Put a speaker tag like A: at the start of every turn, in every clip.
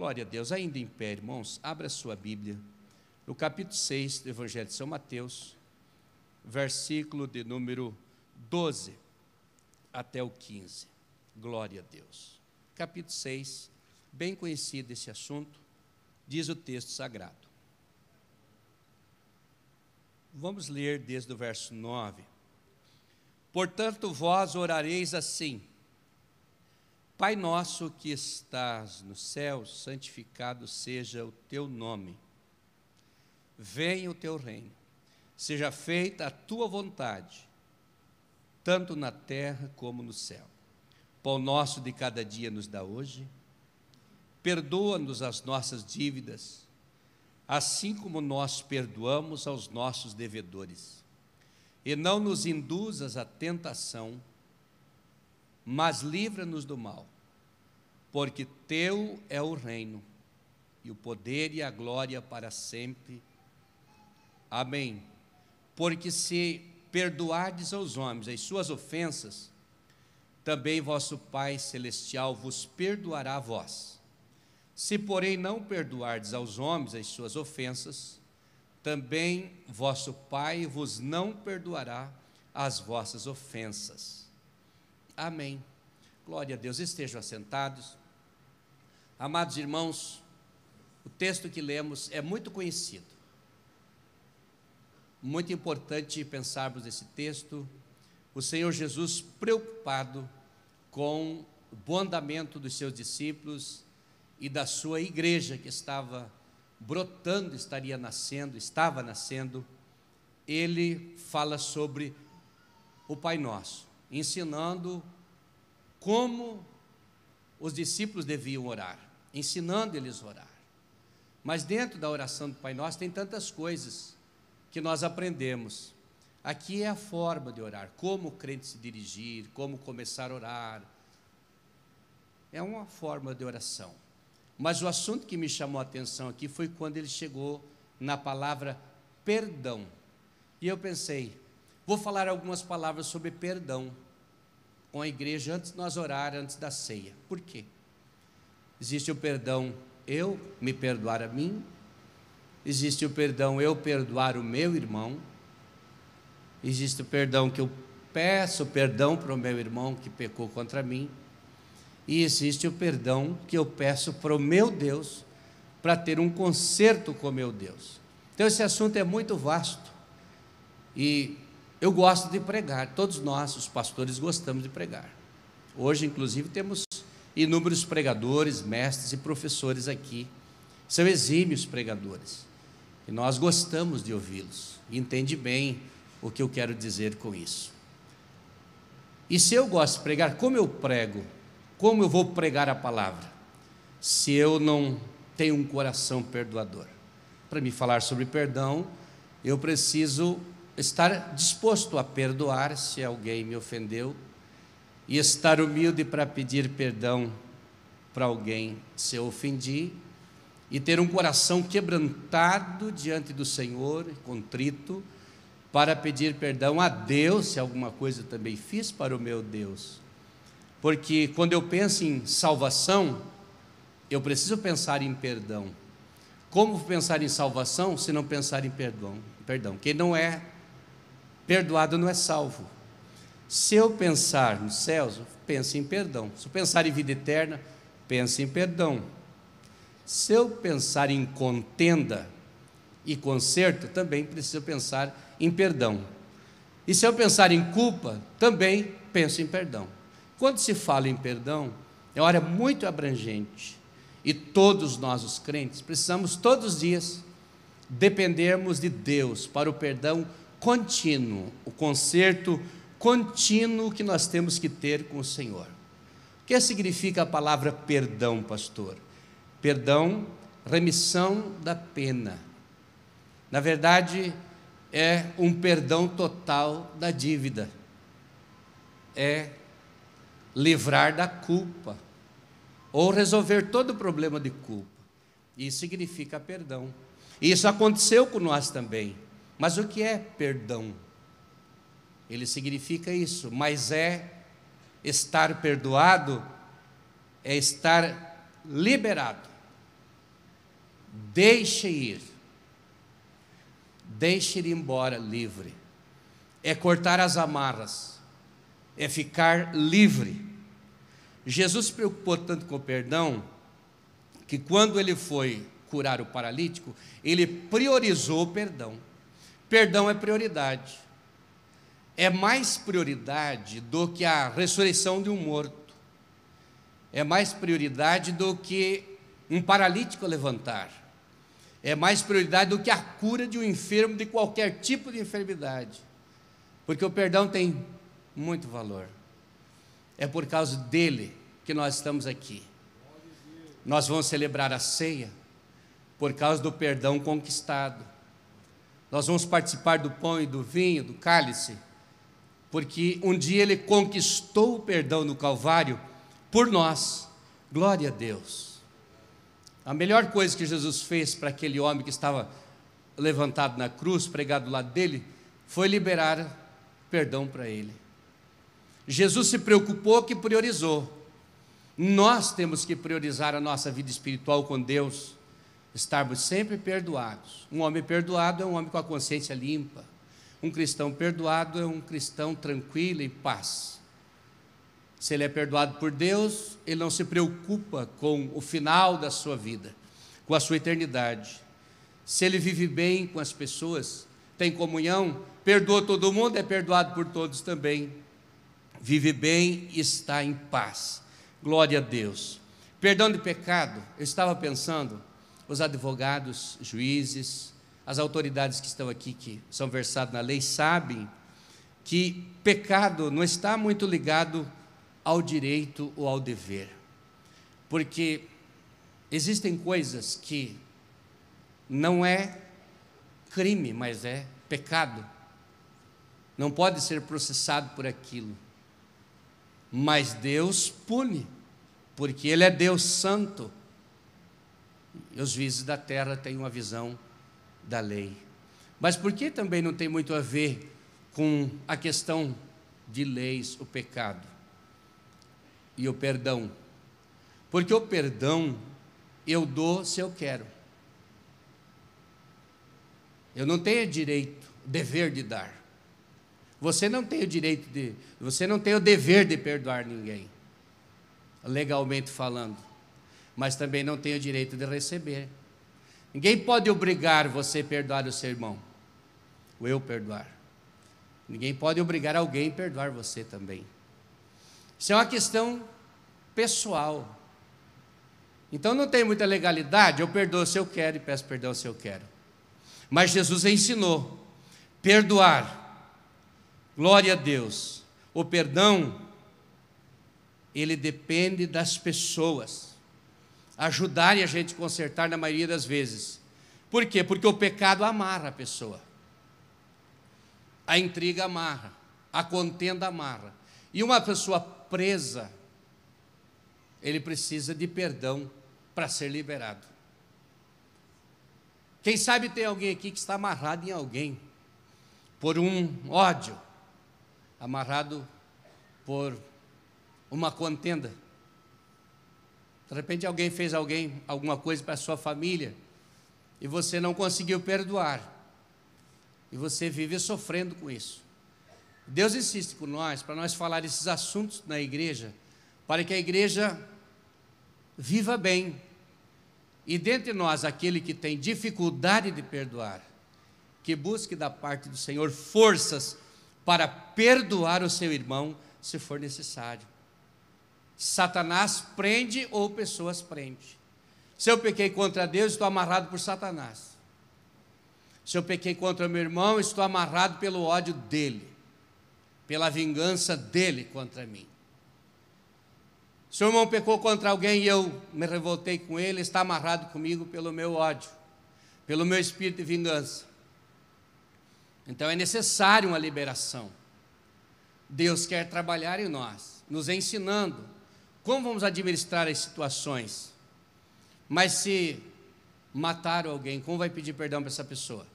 A: Glória a Deus. Ainda em pé, irmãos, abra sua Bíblia, no capítulo 6 do Evangelho de São Mateus, versículo de número 12 até o 15. Glória a Deus. Capítulo 6, bem conhecido esse assunto, diz o texto sagrado. Vamos ler desde o verso 9. Portanto, vós orareis assim: Pai nosso que estás no céu, santificado seja o teu nome. Venha o teu reino. Seja feita a tua vontade, tanto na terra como no céu. Pão nosso de cada dia nos dá hoje. Perdoa-nos as nossas dívidas, assim como nós perdoamos aos nossos devedores. E não nos induzas à tentação, mas livra-nos do mal, porque teu é o reino, e o poder e a glória para sempre. Amém. Porque se perdoardes aos homens as suas ofensas, também vosso Pai Celestial vos perdoará a vós. Se, porém, não perdoardes aos homens as suas ofensas, também vosso Pai vos não perdoará as vossas ofensas. Amém. Glória a Deus. Estejam assentados. Amados irmãos, o texto que lemos é muito conhecido. Muito importante pensarmos nesse texto. O Senhor Jesus, preocupado com o bom andamento dos seus discípulos e da sua igreja que estava brotando, estava nascendo, ele fala sobre o Pai Nosso, ensinando como os discípulos deviam orar, ensinando eles a orar. Mas dentro da oração do Pai Nosso tem tantas coisas que nós aprendemos. Aqui é a forma de orar, como o crente se dirigir, como começar a orar. É uma forma de oração. Mas o assunto que me chamou a atenção aqui foi quando ele chegou na palavra perdão. E eu pensei, vou falar algumas palavras sobre perdão com a igreja antes de nós orar, antes da ceia. Por quê? Existe o perdão eu me perdoar a mim, existe o perdão eu perdoar o meu irmão, existe o perdão que eu peço perdão para o meu irmão que pecou contra mim, e existe o perdão que eu peço para o meu Deus, para ter um concerto com o meu Deus. Então esse assunto é muito vasto, e eu gosto de pregar, todos nós, os pastores, gostamos de pregar. Hoje, inclusive, temos inúmeros pregadores, mestres e professores aqui, são exímios pregadores, e nós gostamos de ouvi-los, e entende bem o que eu quero dizer com isso. E se eu gosto de pregar, como eu prego? Como eu vou pregar a palavra, se eu não tenho um coração perdoador? Para me falar sobre perdão, eu preciso estar disposto a perdoar se alguém me ofendeu, e estar humilde para pedir perdão para alguém se eu ofendi, e ter um coração quebrantado diante do Senhor, contrito, para pedir perdão a Deus se alguma coisa eu também fiz para o meu Deus. Porque quando eu penso em salvação, eu preciso pensar em perdão. Como pensar em salvação se não pensar em perdão? Quem não é perdoado não é salvo. Se eu pensar nos céus, penso em perdão. Se eu pensar em vida eterna, penso em perdão. Se eu pensar em contenda e conserto, também preciso pensar em perdão. E se eu pensar em culpa, também penso em perdão. Quando se fala em perdão, é uma área muito abrangente, e todos nós, os crentes, precisamos todos os dias dependermos de Deus para o perdão contínuo, o conserto contínuo que nós temos que ter com o Senhor. O que significa a palavra perdão, pastor? Perdão, remissão da pena. Na verdade, é um perdão total da dívida, é livrar da culpa, ou resolver todo o problema de culpa. Isso significa perdão. Isso aconteceu com nós também. Mas o que é perdão? Ele significa isso, mas é estar perdoado, é estar liberado, deixe ir, deixe ir embora livre, é cortar as amarras, é ficar livre. Jesus se preocupou tanto com o perdão, que quando ele foi curar o paralítico, ele priorizou o perdão. Perdão é prioridade, é mais prioridade do que a ressurreição de um morto, é mais prioridade do que um paralítico levantar, é mais prioridade do que a cura de um enfermo de qualquer tipo de enfermidade, porque o perdão tem muito valor. É por causa dele que nós estamos aqui. Nós vamos celebrar a ceia por causa do perdão conquistado. Nós vamos participar do pão e do vinho, do cálice, porque um dia ele conquistou o perdão no Calvário por nós. Glória a Deus. A melhor coisa que Jesus fez para aquele homem que estava levantado na cruz, pregado do lado dele, foi liberar perdão para ele. Jesus se preocupou, que priorizou. Nós temos que priorizar a nossa vida espiritual com Deus, estarmos sempre perdoados. Um homem perdoado é um homem com a consciência limpa. Um cristão perdoado é um cristão tranquilo, em paz. Se ele é perdoado por Deus, ele não se preocupa com o final da sua vida, com a sua eternidade. Se ele vive bem com as pessoas, tem comunhão, perdoa todo mundo, é perdoado por todos também. Vive bem e está em paz. Glória a Deus. Perdão de pecado, eu estava pensando, os advogados, juízes, as autoridades que estão aqui, que são versados na lei, sabem que pecado não está muito ligado ao direito ou ao dever, porque existem coisas que não é crime, mas é pecado, não pode ser processado por aquilo, mas Deus pune, porque Ele é Deus santo, e os juízes da terra têm uma visão da lei. Mas por que também não tem muito a ver com a questão de leis, o pecado e o perdão? Porque o perdão eu dou se eu quero. Eu não tenho direito, dever de dar. Você não tem o direito de, você não tem o dever de perdoar ninguém, legalmente falando, mas também não tem o direito de receber. Ninguém pode obrigar você a perdoar o seu irmão, ou eu perdoar. Ninguém pode obrigar alguém a perdoar você também. Isso é uma questão pessoal. Então não tem muita legalidade, eu perdoo se eu quero e peço perdão se eu quero. Mas Jesus ensinou, perdoar. Glória a Deus. O perdão, ele depende das pessoas ajudarem a gente a consertar na maioria das vezes. Por quê? Porque o pecado amarra a pessoa. A intriga amarra, a contenda amarra. E uma pessoa presa, ele precisa de perdão para ser liberado. Quem sabe tem alguém aqui que está amarrado em alguém, por um ódio, amarrado por uma contenda. De repente alguém fez alguma coisa para a sua família, e você não conseguiu perdoar, e você vive sofrendo com isso. Deus insiste com nós, para nós falar esses assuntos na igreja, para que a igreja viva bem, e dentre nós, aquele que tem dificuldade de perdoar, que busque da parte do Senhor forças para perdoar o seu irmão, se for necessário. Satanás prende ou pessoas prende. Se eu pequei contra Deus, estou amarrado por Satanás. Se eu pequei contra meu irmão, estou amarrado pelo ódio dele, pela vingança dele contra mim. Se o irmão pecou contra alguém e eu me revoltei com ele, está amarrado comigo pelo meu ódio, pelo meu espírito de vingança. Então é necessário uma liberação. Deus quer trabalhar em nós, nos ensinando como vamos administrar as situações. Mas se mataram alguém, como vai pedir perdão para essa pessoa?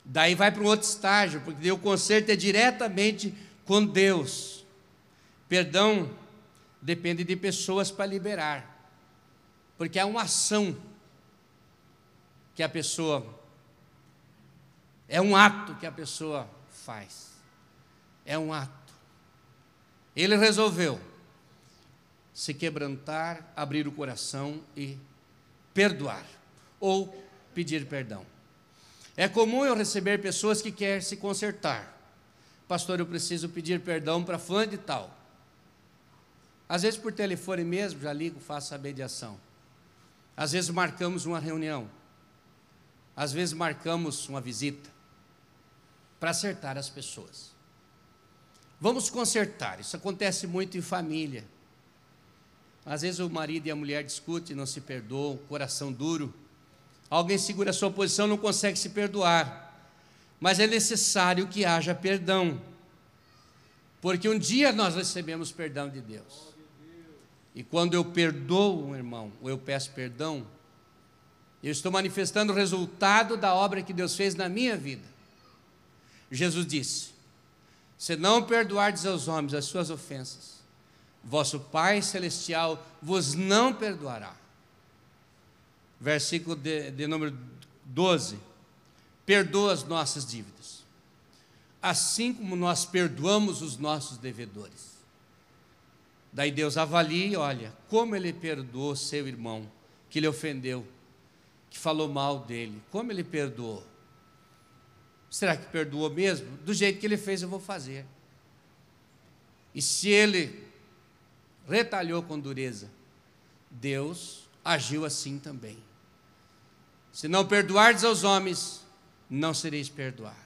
A: Daí vai para um outro estágio, porque o conserto é diretamente com Deus. Perdão depende de pessoas para liberar, porque é uma ação. que a pessoa, é um ato que a pessoa faz. É um ato. Ele resolveu se quebrantar, abrir o coração e perdoar, ou pedir perdão. É comum eu receber pessoas que querem se consertar. Pastor, eu preciso pedir perdão para fulano de tal. Às vezes por telefone mesmo, já ligo, faço a mediação. Às vezes marcamos uma reunião. Às vezes marcamos uma visita para acertar as pessoas. Vamos consertar. Isso acontece muito em família. Às vezes o marido e a mulher discutem, não se perdoam, coração duro. Alguém segura a sua posição, não consegue se perdoar. Mas é necessário que haja perdão. Porque um dia nós recebemos perdão de Deus. E quando eu perdoo um irmão, ou eu peço perdão, eu estou manifestando o resultado da obra que Deus fez na minha vida. Jesus disse: se não perdoardes aos homens as suas ofensas, vosso Pai Celestial vos não perdoará. Versículo de número 12. Perdoa as nossas dívidas, assim como nós perdoamos os nossos devedores. Daí Deus avalia e olha, como ele perdoou seu irmão, que lhe ofendeu, que falou mal dele, como ele perdoou. Será que perdoou mesmo? Do jeito que ele fez, eu vou fazer. E se ele retalhou com dureza, Deus agiu assim também. Se não perdoardes aos homens, não sereis perdoados.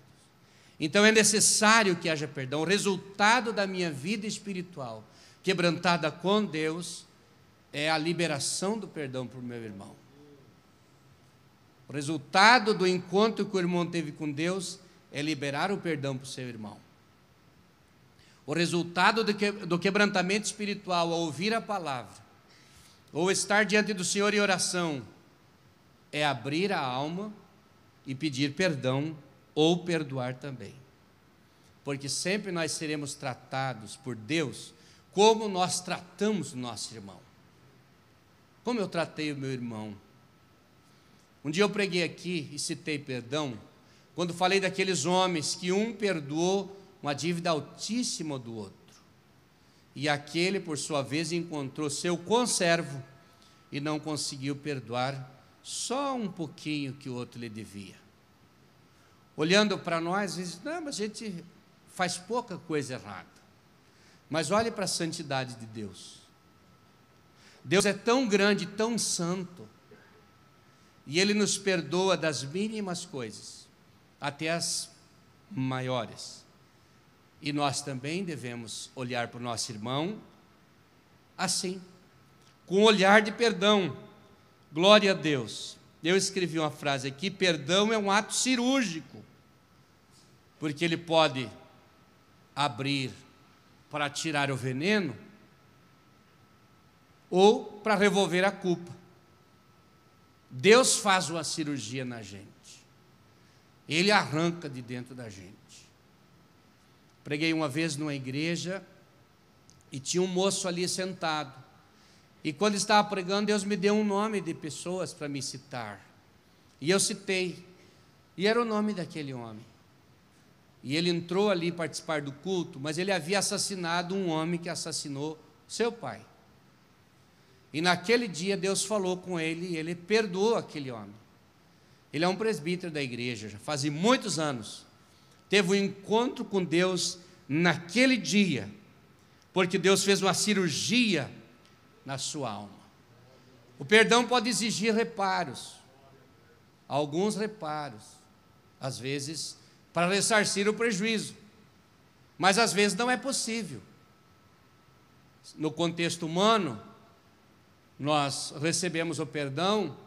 A: Então é necessário que haja perdão. O resultado da minha vida espiritual, quebrantada com Deus, é a liberação do perdão para o meu irmão. O resultado do encontro que o irmão teve com Deus é liberar o perdão para o seu irmão. O resultado do quebrantamento espiritual ao ouvir a palavra, ou estar diante do Senhor em oração, é abrir a alma e pedir perdão ou perdoar também. Porque sempre nós seremos tratados por Deus como nós tratamos o nosso irmão. Como eu tratei o meu irmão. Um dia eu preguei aqui e citei perdão, quando falei daqueles homens que um perdoou uma dívida altíssima do outro. E aquele, por sua vez, encontrou seu conservo e não conseguiu perdoar só um pouquinho que o outro lhe devia. Olhando para nós, diz, não, mas a gente faz pouca coisa errada. Mas olhe para a santidade de Deus. Deus é tão grande, tão santo, e Ele nos perdoa das mínimas coisas até as maiores. E nós também devemos olhar para o nosso irmão assim, com um olhar de perdão. Glória a Deus. Eu escrevi uma frase aqui: perdão é um ato cirúrgico, porque ele pode abrir para tirar o veneno ou para revolver a culpa. Deus faz uma cirurgia na gente. Ele arranca de dentro da gente. Preguei uma vez numa igreja e tinha um moço ali sentado. E quando estava pregando, Deus me deu um nome de pessoas para me citar. E eu citei. E era o nome daquele homem. E ele entrou ali participar do culto, mas ele havia assassinado um homem que assassinou seu pai. E naquele dia Deus falou com ele e ele perdoou aquele homem. Ele é um presbítero da igreja, já faz muitos anos. Teve um encontro com Deus naquele dia, porque Deus fez uma cirurgia na sua alma. O perdão pode exigir reparos, alguns reparos, às vezes para ressarcir o prejuízo, mas às vezes não é possível. No contexto humano, nós recebemos o perdão,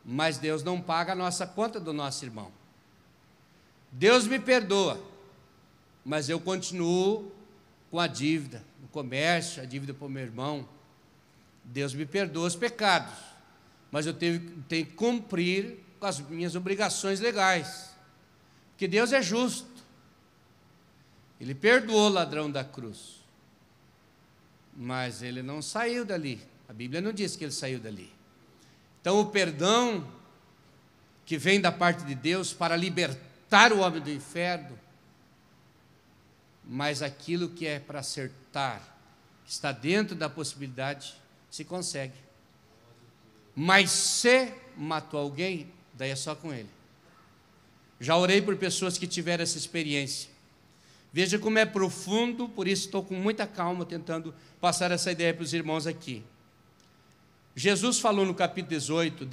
A: mas Deus não paga a nossa conta do nosso irmão. Deus me perdoa, mas eu continuo com a dívida no comércio, a dívida para o meu irmão. Deus me perdoa os pecados, mas eu tenho que cumprir com as minhas obrigações legais, porque Deus é justo. Ele perdoou o ladrão da cruz, mas ele não saiu dali. A Bíblia não diz que ele saiu dali. Então o perdão que vem da parte de Deus para libertar o homem do inferno, mas aquilo que é para acertar, que está dentro da possibilidade, se consegue. Mas se matou alguém, daí é só com ele. Já orei por pessoas que tiveram essa experiência. Veja como é profundo, por isso estou com muita calma tentando passar essa ideia para os irmãos aqui. Jesus falou no capítulo 18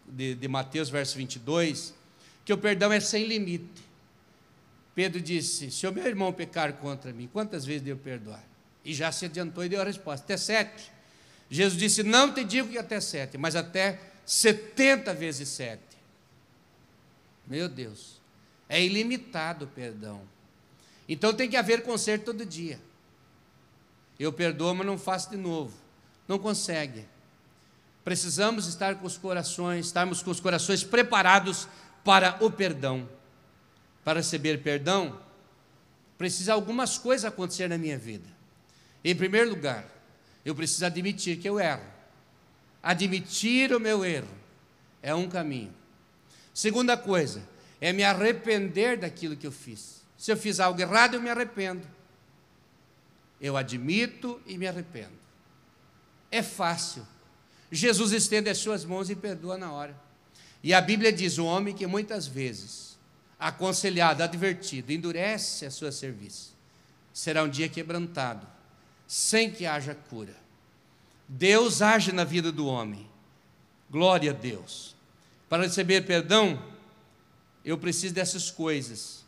A: de Mateus, verso 22, que o perdão é sem limite. Pedro disse: se o meu irmão pecar contra mim, quantas vezes devo perdoar? E já se adiantou e deu a resposta: até 7. Jesus disse: não te digo que até 7, mas até 70 vezes 7. Meu Deus, é ilimitado o perdão. Então tem que haver conserto todo dia. Eu perdoo, mas não faço de novo. Não consegue. Precisamos estarmos com os corações preparados para o perdão. Para receber perdão, precisa algumas coisas acontecer na minha vida. Em primeiro lugar, eu preciso admitir que eu erro. Admitir o meu erro é um caminho. Segunda coisa, é me arrepender daquilo que eu fiz. Se eu fiz algo errado, eu me arrependo. Eu admito e me arrependo. É fácil. Jesus estende as suas mãos e perdoa na hora. E a Bíblia diz: o homem que muitas vezes, aconselhado, advertido, endurece a sua cerviz, será um dia quebrantado, sem que haja cura. Deus age na vida do homem. Glória a Deus. Para receber perdão, eu preciso dessas coisas,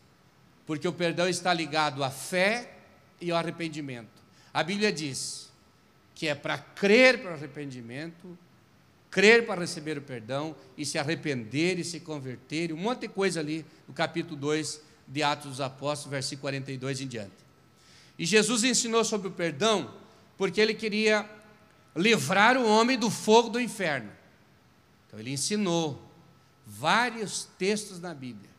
A: porque o perdão está ligado à fé e ao arrependimento. A Bíblia diz que é para crer para o arrependimento, crer para receber o perdão, e se arrepender e se converter, e um monte de coisa ali no capítulo 2 de Atos dos Apóstolos, versículo 42 em diante. E Jesus ensinou sobre o perdão, porque ele queria livrar o homem do fogo do inferno. Então ele ensinou vários textos na Bíblia.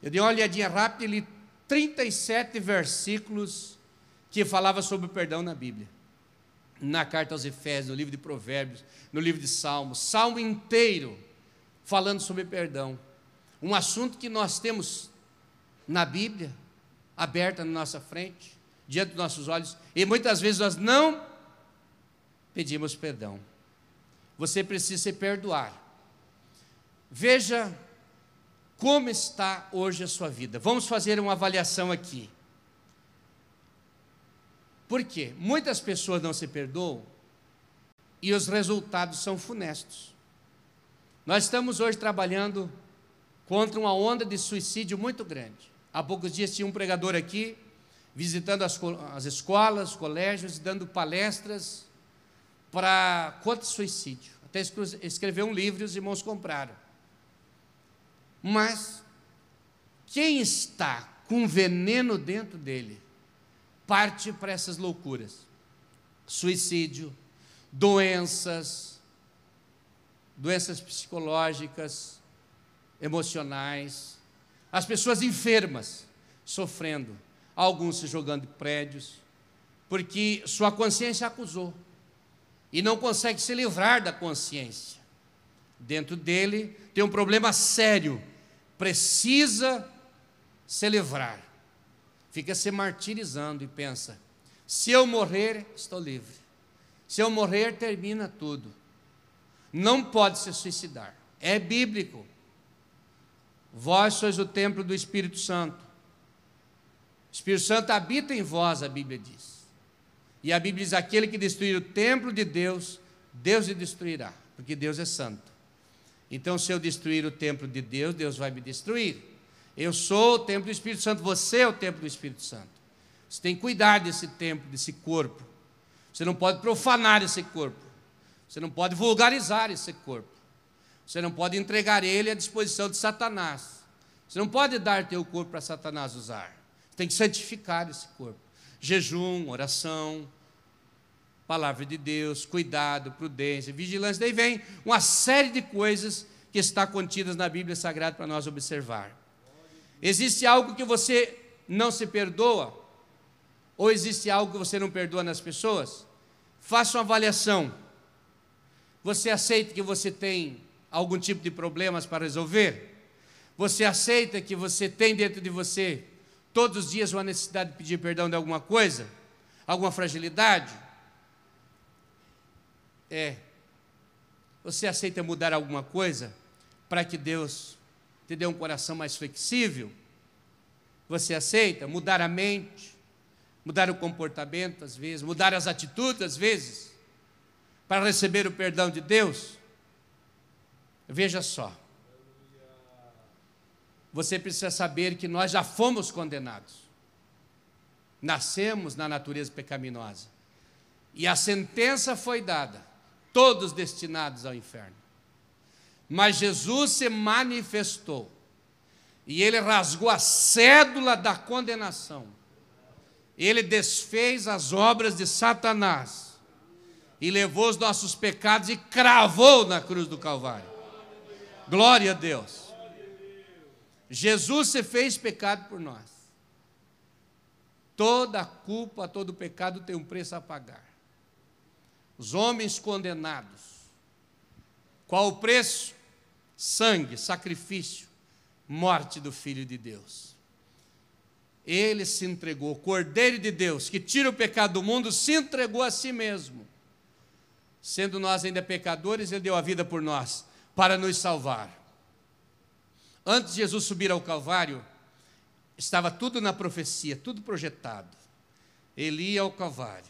A: Eu dei uma olhadinha rápida e li 37 versículos que falavam sobre o perdão na Bíblia. Na carta aos Efésios, no livro de Provérbios, no livro de Salmos, Salmo inteiro falando sobre perdão. Um assunto que nós temos na Bíblia, aberta na nossa frente, diante dos nossos olhos, e muitas vezes nós não pedimos perdão. Você precisa se perdoar. Veja como está hoje a sua vida. Vamos fazer uma avaliação aqui. Por quê? Muitas pessoas não se perdoam e os resultados são funestos. Nós estamos hoje trabalhando contra uma onda de suicídio muito grande. Há poucos dias tinha um pregador aqui, visitando as escolas, os colégios, dando palestras contra o suicídio. Até escreveu um livro e os irmãos compraram. Mas quem está com veneno dentro dele parte para essas loucuras: suicídio, doenças psicológicas, emocionais, as pessoas enfermas, sofrendo, alguns se jogando de prédios, porque sua consciência acusou, e não consegue se livrar da consciência. Dentro dele tem um problema sério, precisa se livrar. Fica se martirizando e pensa: se eu morrer, estou livre. Se eu morrer, termina tudo. Não pode se suicidar. É bíblico. Vós sois o templo do Espírito Santo. O Espírito Santo habita em vós, a Bíblia diz. E a Bíblia diz: aquele que destruir o templo de Deus, Deus o destruirá, porque Deus é santo. Então, se eu destruir o templo de Deus, Deus vai me destruir. Eu sou o templo do Espírito Santo, você é o templo do Espírito Santo. Você tem que cuidar desse templo, desse corpo. Você não pode profanar esse corpo. Você não pode vulgarizar esse corpo. Você não pode entregar ele à disposição de Satanás. Você não pode dar teu corpo para Satanás usar. Você tem que santificar esse corpo. Jejum, oração, palavra de Deus, cuidado, prudência, vigilância. Daí vem uma série de coisas que está contidas na Bíblia Sagrada para nós observar. Existe algo que você não se perdoa? Ou existe algo que você não perdoa nas pessoas? Faça uma avaliação. Você aceita que você tem algum tipo de problemas para resolver? Você aceita que você tem dentro de você, todos os dias, uma necessidade de pedir perdão de alguma coisa? Alguma fragilidade? Você aceita mudar alguma coisa para que Deus te dê um coração mais flexível? Você aceita mudar a mente, mudar o comportamento às vezes, mudar as atitudes às vezes, para receber o perdão de Deus? Veja só, você precisa saber que nós já fomos condenados, nascemos na natureza pecaminosa, e a sentença foi dada, todos destinados ao inferno. Mas Jesus se manifestou, e Ele rasgou a cédula da condenação, Ele desfez as obras de Satanás, e levou os nossos pecados e cravou na cruz do Calvário. Glória a Deus. Jesus se fez pecado por nós. Toda a culpa, todo o pecado tem um preço a pagar. Os homens condenados. Qual o preço? Sangue, sacrifício, morte do Filho de Deus. Ele se entregou, o Cordeiro de Deus, que tira o pecado do mundo, se entregou a si mesmo. Sendo nós ainda pecadores, Ele deu a vida por nós, para nos salvar. Antes de Jesus subir ao Calvário, estava tudo na profecia, tudo projetado. Ele ia ao Calvário,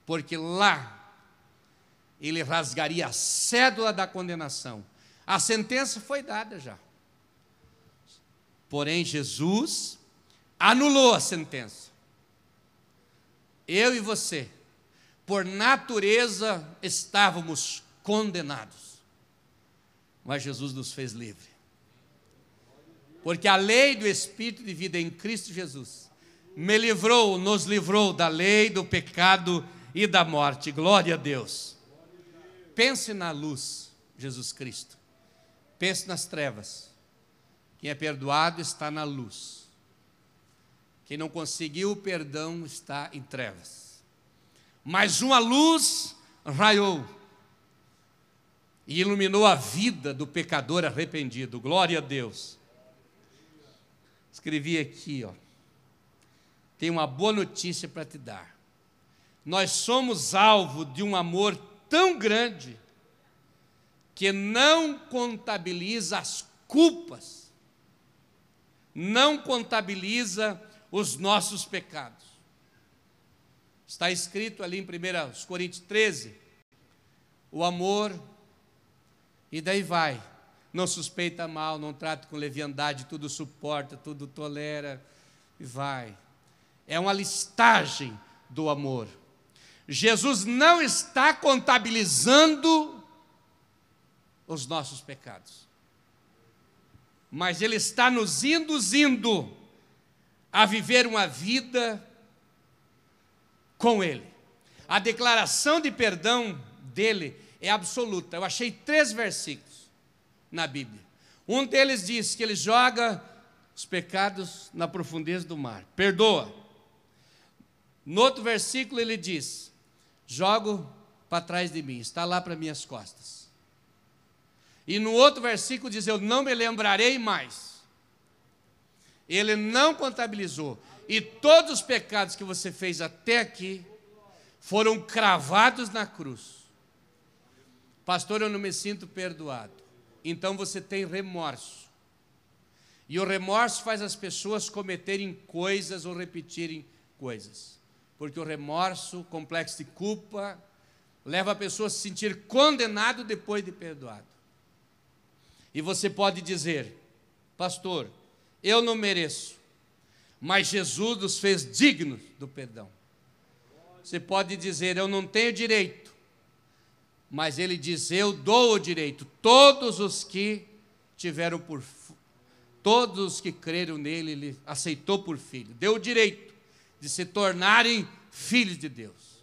A: porque lá Ele rasgaria a cédula da condenação. A sentença foi dada já. Porém, Jesus anulou a sentença. Eu e você, por natureza, estávamos condenados. Mas Jesus nos fez livre. Porque a lei do Espírito de vida em Cristo Jesus me livrou, nos livrou da lei, do pecado e da morte. Glória a Deus. Pense na luz, Jesus Cristo. Pense nas trevas. Quem é perdoado está na luz. Quem não conseguiu o perdão está em trevas. Mas uma luz raiou e iluminou a vida do pecador arrependido. Glória a Deus. Escrevi aqui, tem uma boa notícia para te dar. Nós somos alvo de um amor tão grande que não contabiliza as culpas, não contabiliza os nossos pecados. Está escrito ali em 1 Coríntios 13, o amor, e daí vai. Não suspeita mal, não trata com leviandade, tudo suporta, tudo tolera, e vai. É uma listagem do amor. Jesus não está contabilizando os nossos pecados, mas Ele está nos induzindo a viver uma vida com Ele. A declaração de perdão dele é absoluta. Eu achei 3 versículos na Bíblia. Um deles diz que Ele joga os pecados na profundeza do mar, perdoa. No outro versículo Ele diz: jogo para trás de mim, está lá para minhas costas. E no outro versículo diz: eu não me lembrarei mais. Ele não contabilizou. E todos os pecados que você fez até aqui foram cravados na cruz. Pastor, eu não me sinto perdoado. Então você tem remorso. E o remorso faz as pessoas cometerem coisas ou repetirem coisas. Porque o remorso, o complexo de culpa, leva a pessoa a se sentir condenado depois de perdoado. E você pode dizer: pastor, eu não mereço, mas Jesus nos fez dignos do perdão. Você pode dizer: eu não tenho direito, mas Ele diz: eu dou o direito. Todos os que todos os que creram nele, Ele aceitou por filho, deu o direito de se tornarem filhos de Deus.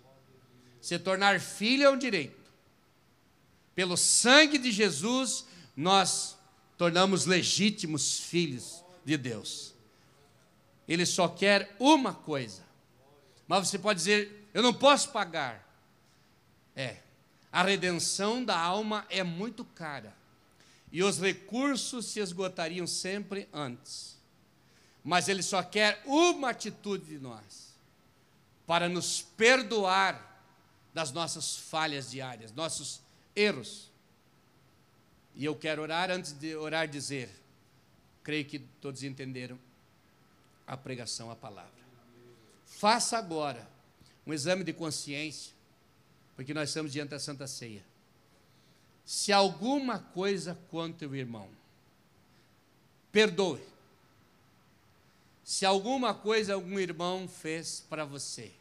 A: Se tornar filho é um direito. Pelo sangue de Jesus, nós tornamos legítimos filhos de Deus. Ele só quer uma coisa. Mas você pode dizer: eu não posso pagar. A redenção da alma é muito cara, e os recursos se esgotariam sempre antes. Mas Ele só quer uma atitude de nós, para nos perdoar das nossas falhas diárias, nossos erros. E eu quero orar, antes de orar, dizer, creio que todos entenderam a pregação, a palavra. Faça agora um exame de consciência, porque nós estamos diante da Santa Ceia. Se alguma coisa contra o irmão, perdoe. Se alguma coisa algum irmão fez para você,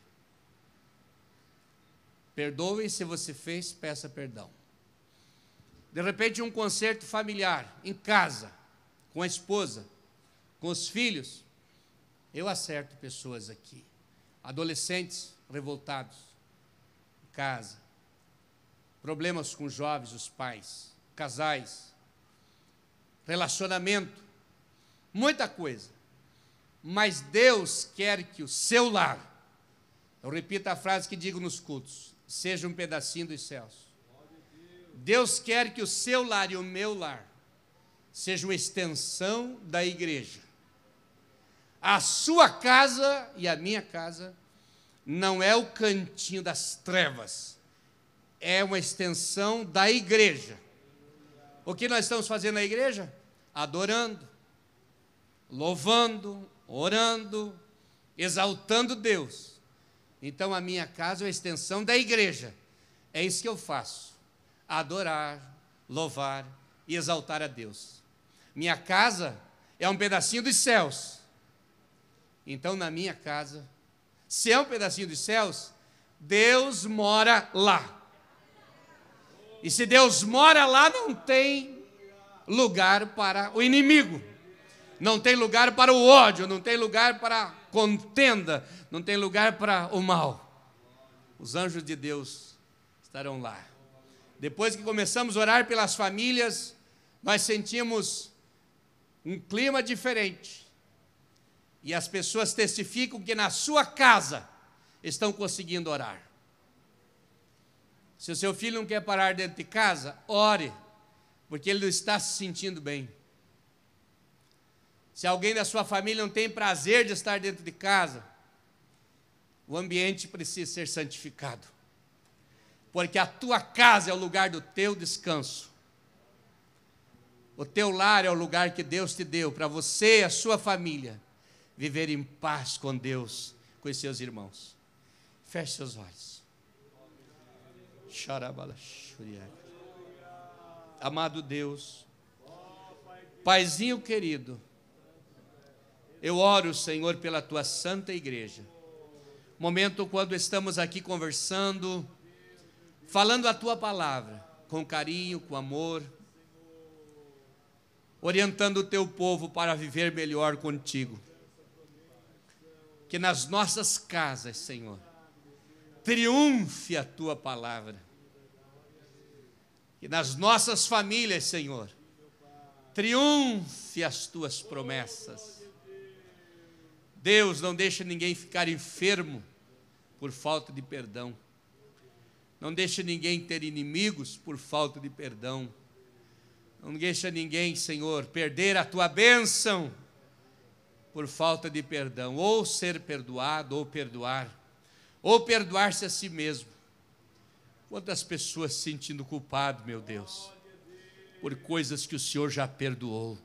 A: perdoe. Se você fez, peça perdão. De repente, um concerto familiar, em casa, com a esposa, com os filhos. Eu acerto pessoas aqui, adolescentes revoltados, em casa, problemas com jovens, os pais, casais, relacionamento, muita coisa. Mas Deus quer que o seu lar, eu repito a frase que digo nos cultos, seja um pedacinho dos céus. Deus quer que o seu lar e o meu lar seja uma extensão da igreja. A sua casa e a minha casa não é o cantinho das trevas, é uma extensão da igreja. O que nós estamos fazendo na igreja? Adorando, louvando, orando, exaltando Deus. Então a minha casa é a extensão da igreja. É isso que eu faço: adorar, louvar e exaltar a Deus. Minha casa é um pedacinho dos céus. Então na minha casa, se é um pedacinho dos céus, Deus mora lá. E se Deus mora lá, não tem lugar para o inimigo, não tem lugar para o ódio, não tem lugar para a contenda, não tem lugar para o mal. Os anjos de Deus estarão lá. Depois que começamos a orar pelas famílias, nós sentimos um clima diferente. E as pessoas testificam que na sua casa estão conseguindo orar. Se o seu filho não quer parar dentro de casa, ore, porque ele não está se sentindo bem. Se alguém da sua família não tem prazer de estar dentro de casa, o ambiente precisa ser santificado, porque a tua casa é o lugar do teu descanso. O teu lar é o lugar que Deus te deu para você e a sua família viver em paz com Deus, com os seus irmãos. Feche seus olhos. Amado Deus, Paizinho querido, eu oro, Senhor, pela tua santa igreja. Momento quando estamos aqui conversando, falando a tua palavra, com carinho, com amor, orientando o teu povo para viver melhor contigo. Que nas nossas casas, Senhor, triunfe a tua palavra. Que nas nossas famílias, Senhor, triunfe as tuas promessas. Deus, não deixa ninguém ficar enfermo por falta de perdão. Não deixa ninguém ter inimigos por falta de perdão. Não deixa ninguém, Senhor, perder a tua bênção por falta de perdão, ou ser perdoado, ou perdoar-se a si mesmo. Quantas pessoas se sentindo culpado, meu Deus, por coisas que o Senhor já perdoou.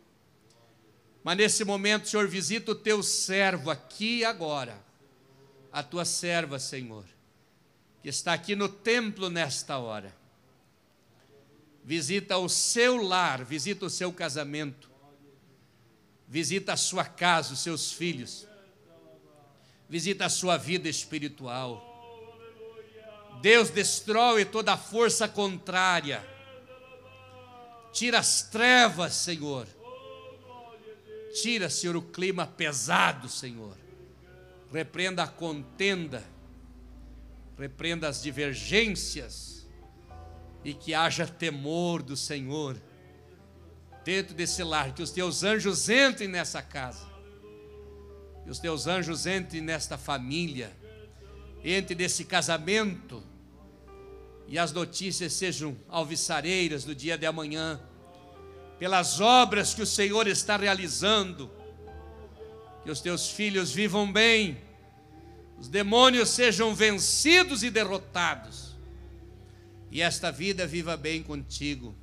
A: Mas nesse momento, Senhor, visita o teu servo aqui e agora, a tua serva, Senhor, que está aqui no templo nesta hora. Visita o seu lar, visita o seu casamento, visita a sua casa, os seus filhos, visita a sua vida espiritual. Deus, destrói toda a força contrária, tira as trevas, Senhor, tira, Senhor, o clima pesado, Senhor, repreenda a contenda, repreenda as divergências, e que haja temor do Senhor dentro desse lar, que os teus anjos entrem nessa casa, que os teus anjos entrem nesta família, entre nesse casamento, e as notícias sejam alvissareiras no dia de amanhã, pelas obras que o Senhor está realizando, que os teus filhos vivam bem, os demônios sejam vencidos e derrotados, e esta vida viva bem contigo,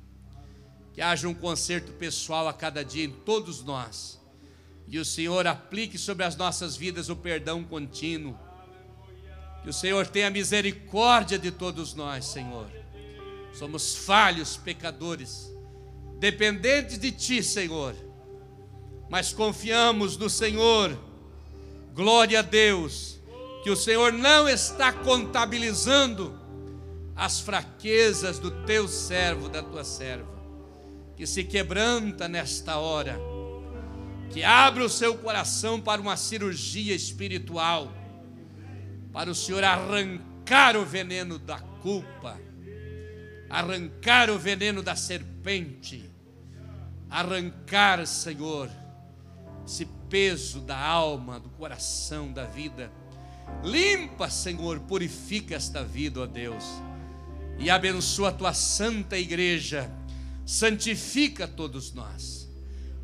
A: que haja um conserto pessoal a cada dia em todos nós, e o Senhor aplique sobre as nossas vidas o perdão contínuo, que o Senhor tenha misericórdia de todos nós, Senhor. Somos falhos, pecadores, dependentes de Ti, Senhor, mas confiamos no Senhor. Glória a Deus, que o Senhor não está contabilizando as fraquezas do Teu servo, da Tua serva, que se quebranta nesta hora, que abre o seu coração para uma cirurgia espiritual, para o Senhor arrancar o veneno da culpa, arrancar o veneno da serpente, arrancar, Senhor, esse peso da alma, do coração, da vida. Limpa, Senhor, purifica esta vida, ó Deus, e abençoa a Tua santa igreja, santifica todos nós,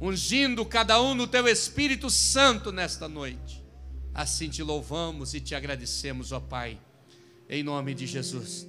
A: ungindo cada um no Teu Espírito Santo nesta noite. Assim Te louvamos e Te agradecemos, ó Pai, em nome de Jesus.